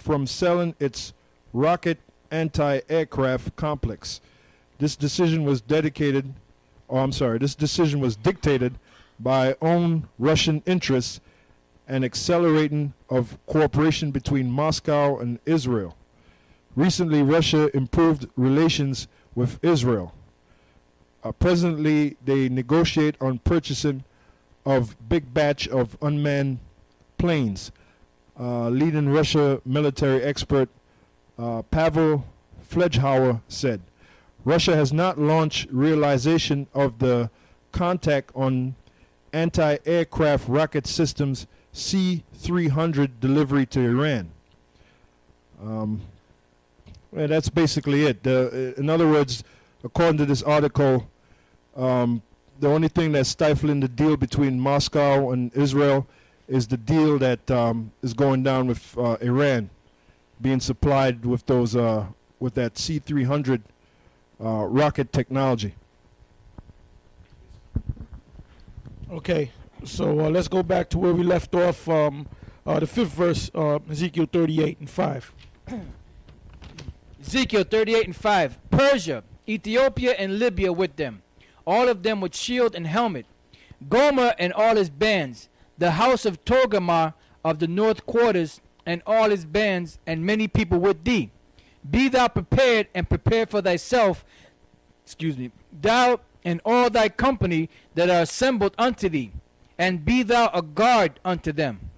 from selling its rocket anti-aircraft complex. This decision was dictated by own Russian interests and accelerating of cooperation between Moscow and Israel. Recently, Russia improved relations with Israel. Presently, they negotiate on purchasing of big batch of unmanned planes. Leading Russia military expert Pavel Fledgehauer said, Russia has not launched realization of the contact on anti-aircraft rocket systems C-300 delivery to Iran. Well, that's basically it. In other words, according to this article, the only thing that's stifling the deal between Moscow and Israel is the deal that is going down with Iran being supplied with those with that C-300 rocket technology. Okay, so let's go back to where we left off. The fifth verse, Ezekiel 38:5. Ezekiel 38:5. Persia, Ethiopia, and Libya with them, all of them with shield and helmet. Gomer and all his bands, the house of Togarmah of the north quarters, and all his bands, and many people with thee. Be thou prepared, and prepare for thyself, thou and all thy company that are assembled unto thee, and be thou a guard unto them.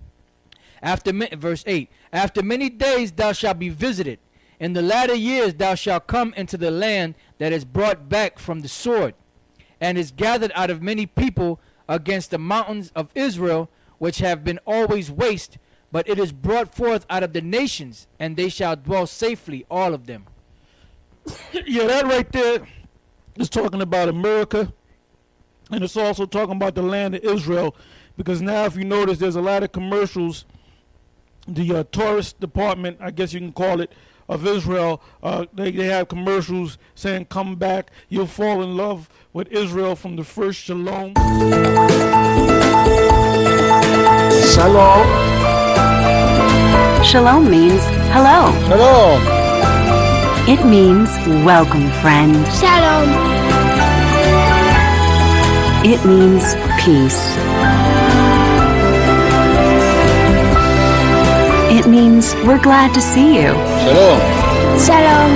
Verse 8. After many days thou shalt be visited. In the latter years thou shalt come into the land that is brought back from the sword, and is gathered out of many people against the mountains of Israel, which have been always waste, but it is brought forth out of the nations, and they shall dwell safely, all of them. Yeah, that right there is talking about America, and it's also talking about the land of Israel, because now if you notice, there's a lot of commercials, the tourist department, I guess you can call it, of Israel, they have commercials saying, come back, you'll fall in love with Israel from the first shalom. Shalom. Shalom means hello. Hello. It means welcome, friend. Shalom. It means peace. It means we're glad to see you. Shalom. Shalom.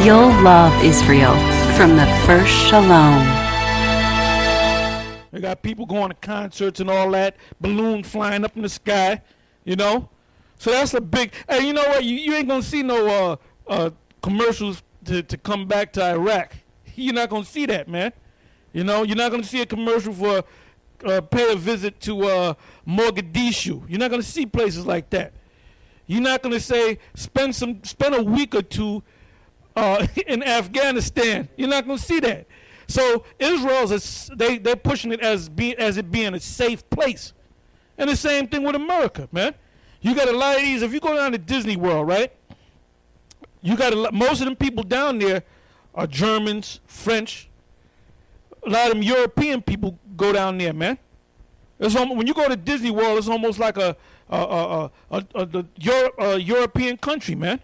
You'll love Israel from the first shalom. They got people going to concerts and all that, balloons flying up in the sky, you know. So that's a big, hey, you know what, you ain't going to see no commercials to come back to Iraq. You're not going to see that, man. You know, you're not going to see a commercial for pay a visit to Mogadishu. You're not going to see places like that. You're not going to say spend a week or two in Afghanistan. You're not going to see that. So Israel's they're pushing it as it being a safe place, and the same thing with America, man. You got a lot of these. If you go down to Disney World, right? You got most of them people down there are Germans, French. A lot of them European people go down there, man. When you go to Disney World, it's almost like a European country, man.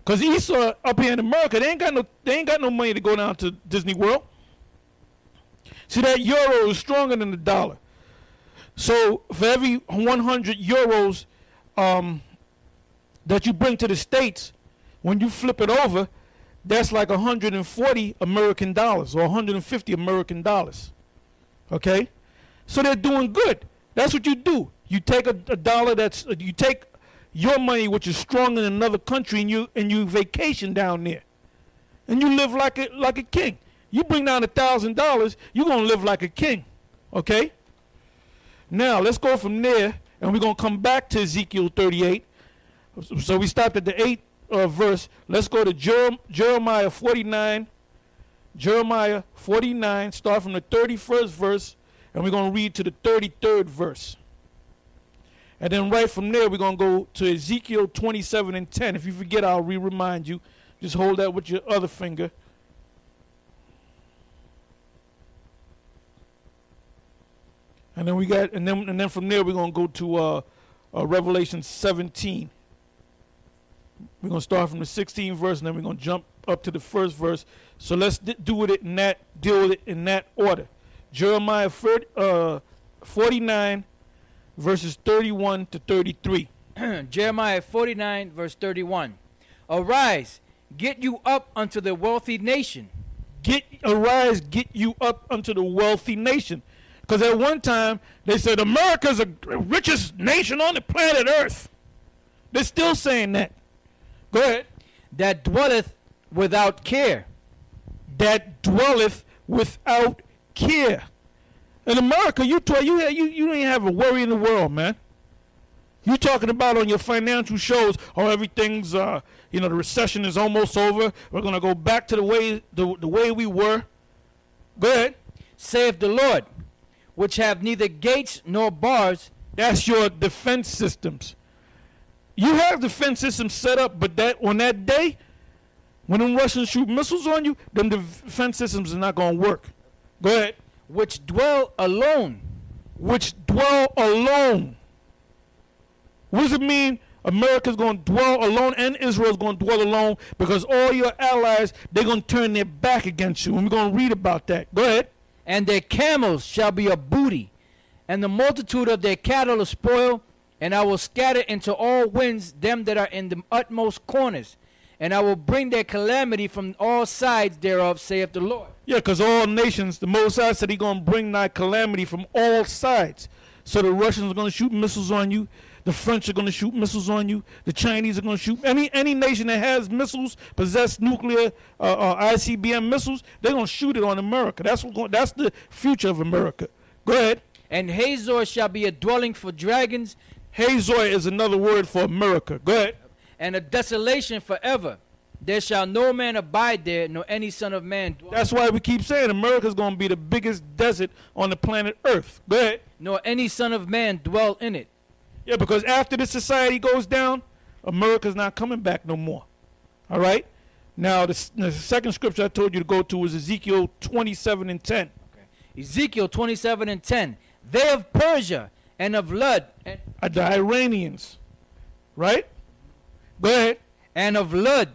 Cause Esau up here in America, they ain't got no money to go down to Disney World. See, that euro is stronger than the dollar. So for every 100 euros that you bring to the States, when you flip it over, that's like 140 American dollars or 150 American dollars. Okay, so they're doing good. That's what you do. You take a dollar you take your money, which is stronger in another country, and you vacation down there, and you live like a king. You bring down $1,000, you're gonna live like a king. Okay. Now let's go from there, and we're gonna come back to Ezekiel 38. So we stopped at the 8th verse. Let's go to Jeremiah 49. Jeremiah 49. Start from the 31st verse, and we're gonna read to the 33rd verse. And then right from there, we're going to go to Ezekiel 27 and 10. If you forget, I'll remind you. Just hold that with your other finger. And then from there, we're going to go to Revelation 17. We're going to start from the 16th verse, and then we're going to jump up to the first verse. So let's deal with it in that order. Jeremiah 49, verses 31 to 33. Jeremiah 49, verse 31. Arise, get you up unto the wealthy nation. Arise, get you up unto the wealthy nation. Because at one time, they said America's the richest nation on the planet Earth. They're still saying that. Go ahead. That dwelleth without care. That dwelleth without care. In America, you don't even have a worry in the world, man. You talking about on your financial shows, oh, everything's, the recession is almost over. We're going to go back to the way we were. Go ahead. Saith the Lord, which have neither gates nor bars. That's your defense systems. You have defense systems set up, but on that day, when them Russians shoot missiles on you, them defense systems are not going to work. Go ahead. Which dwell alone. Which dwell alone. What does it mean America's going to dwell alone and Israel's going to dwell alone? Because all your allies, they're going to turn their back against you. And we're going to read about that. Go ahead. And their camels shall be a booty, and the multitude of their cattle a spoil, and I will scatter into all winds them that are in the utmost corners, and I will bring their calamity from all sides thereof, saith the Lord. Yeah, because all nations, the Most High said he's going to bring thy calamity from all sides. So the Russians are going to shoot missiles on you. The French are going to shoot missiles on you. The Chinese are going to shoot. Any nation that has missiles, possess nuclear ICBM missiles, they're going to shoot it on America. That's the future of America. Go ahead. And Hazor shall be a dwelling for dragons. Hazor is another word for America. Go ahead. And a desolation forever. There shall no man abide there, nor any son of man dwell. That's why we keep saying America's going to be the biggest desert on the planet Earth. Go ahead. Nor any son of man dwell in it. Yeah, because after this society goes down, America's not coming back no more. All right? Now, the second scripture I told you to go to was Ezekiel 27 and 10. Okay. Ezekiel 27 and 10. They of Persia and of Lud. And the Iranians. Right? Go ahead. And of Lud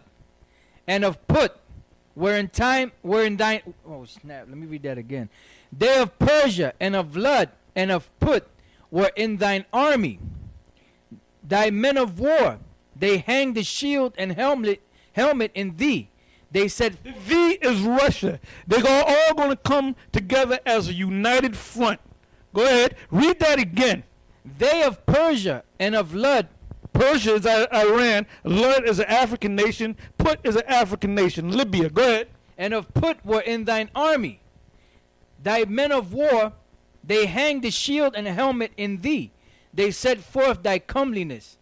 and of Put were in thine. Oh, snap. Let me read that again. They of Persia and of Lud and of Put were in thine army. Thy men of war, they hang the shield and helmet in thee. They said, thee is Russia. They're all going to come together as a united front. Go ahead. Read that again. They of Persia and of Lud. Persia is Iran. Lud is an African nation. Put is an African nation. Libya. Go ahead. And of Put were in thine army. Thy men of war, they hang the shield and helmet in thee. They set forth thy comeliness.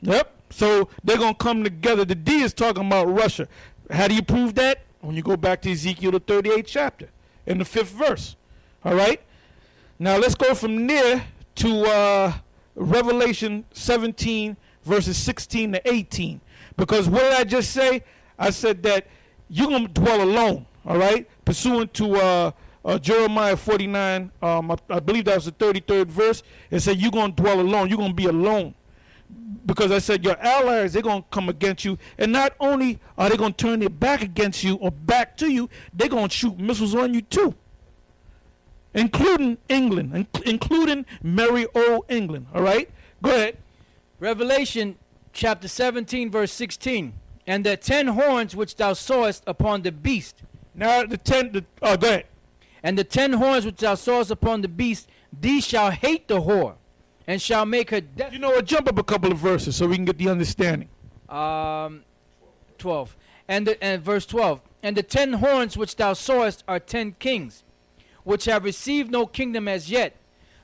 Yep. So they're going to come together. The D is talking about Russia. How do you prove that? When you go back to Ezekiel, the 38th chapter, in the 5th verse. All right? Now let's go from there to Revelation 17, verses 16 to 18. Because what did I just say? I said that you're going to dwell alone. All right? Pursuant to Jeremiah 49, I believe that was the 33rd verse. It said you're going to dwell alone. You're going to be alone. Because I said your allies, they're going to come against you. And not only are they going to turn their back against you or back to you, they're going to shoot missiles on you too. Including England, including merry old England. All right? Go ahead. Revelation chapter 17, verse 16. And the 10 horns which thou sawest upon the beast. Now go ahead. And the 10 horns which thou sawest upon the beast, these shall hate the whore, and shall make her death. You know what? Jump up a couple of verses so we can get the understanding. 12. And verse 12. And the 10 horns which thou sawest are 10 kings, which have received no kingdom as yet,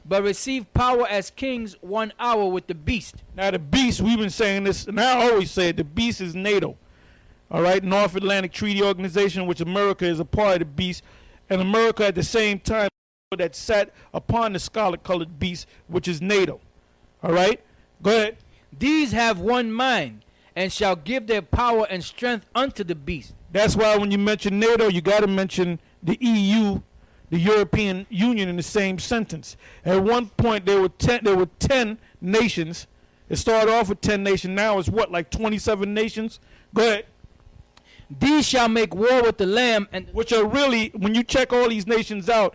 but receive power as kings 1 hour with the beast. Now the beast, we've been saying this, and I always say it, the beast is NATO. All right? North Atlantic Treaty Organization, which America is a part of the beast. And America at the same time that sat upon the scarlet-colored beast, which is NATO. All right? Go ahead. These have one mind, and shall give their power and strength unto the beast. That's why when you mention NATO, you got to mention the EU, the European Union, in the same sentence. At one point, there were 10 nations It started off with 10 nations. Now it's what, like 27 nations? Go ahead. These shall make war with the Lamb, and Which are really, when you check all these nations out,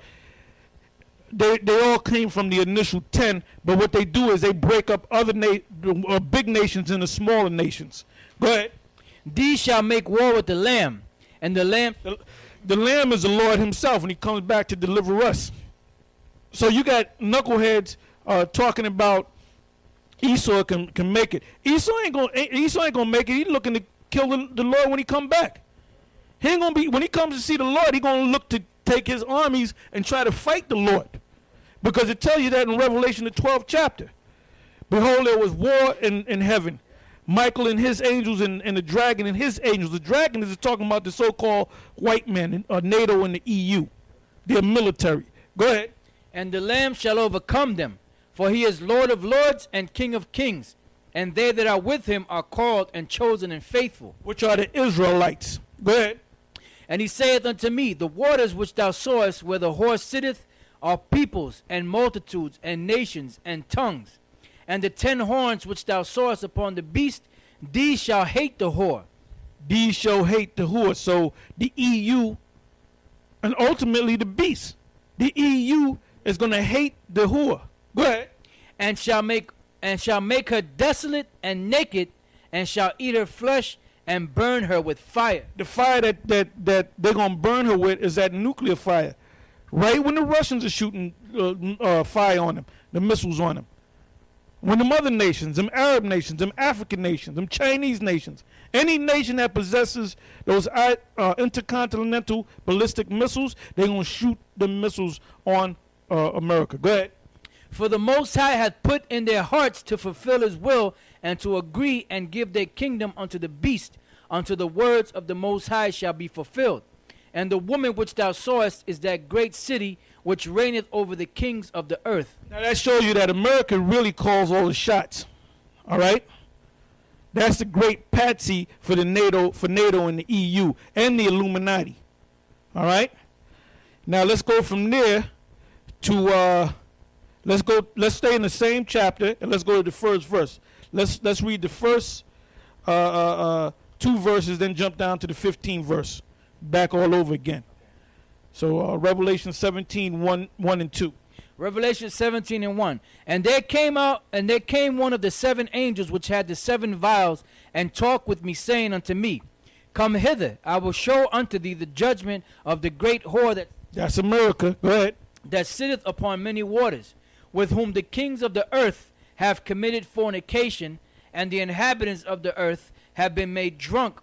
they all came from the initial 10, but what they do is they break up other big nations into smaller nations. Go ahead. these shall make war with the Lamb, and the Lamb. The Lamb is the Lord himself when he comes back to deliver us. So you got knuckleheads talking about Esau can make it. Esau ain't gonna make it. He's looking to kill the Lord when he come back. He ain't gonna be, when he comes to see the Lord, he gonna look to take his armies and try to fight the Lord. Because it tells you that in Revelation the 12th chapter. Behold, there was war in heaven. Michael and his angels and the dragon and his angels. The dragon is talking about the so-called white men, NATO and the EU. They're military. Go ahead. And the Lamb shall overcome them, for he is Lord of lords and King of kings, and they that are with him are called and chosen and faithful. Which are the Israelites. Go ahead. And he saith unto me, the waters which thou sawest where the horse sitteth are peoples and multitudes and nations and tongues. And the 10 horns which thou sawest upon the beast, these shall hate the whore. These shall hate the whore. So the EU and ultimately the beast. The EU is going to hate the whore. Go ahead. And shall make her desolate and naked, and shall eat her flesh and burn her with fire. The fire that they're going to burn her with is that nuclear fire. Right when the Russians are shooting fire on them, the missiles on them. When them other nations, them Arab nations, them African nations, them Chinese nations, any nation that possesses those intercontinental ballistic missiles, they're going to shoot the missiles on America. Go ahead. For the Most High hath put in their hearts to fulfill his will, and to agree and give their kingdom unto the beast, until the words of the Most High shall be fulfilled. And the woman which thou sawest is that great city which reigneth over the kings of the earth. Now that shows you that America really calls all the shots. All right? That's the great patsy for NATO and the EU and the Illuminati. All right? Now let's go from there to let's stay in the same chapter and let's go to the first verse. Let's read the first 2 verses, then jump down to the 15th verse. Back all over again. So Revelation 17, 1 and 2. Revelation 17 and 1. And there came one of the 7 angels which had the 7 vials, and talked with me, saying unto me, Come hither, I will show unto thee the judgment of the great whore That's America. Go ahead. that sitteth upon many waters, with whom the kings of the earth have committed fornication, and the inhabitants of the earth have been made drunk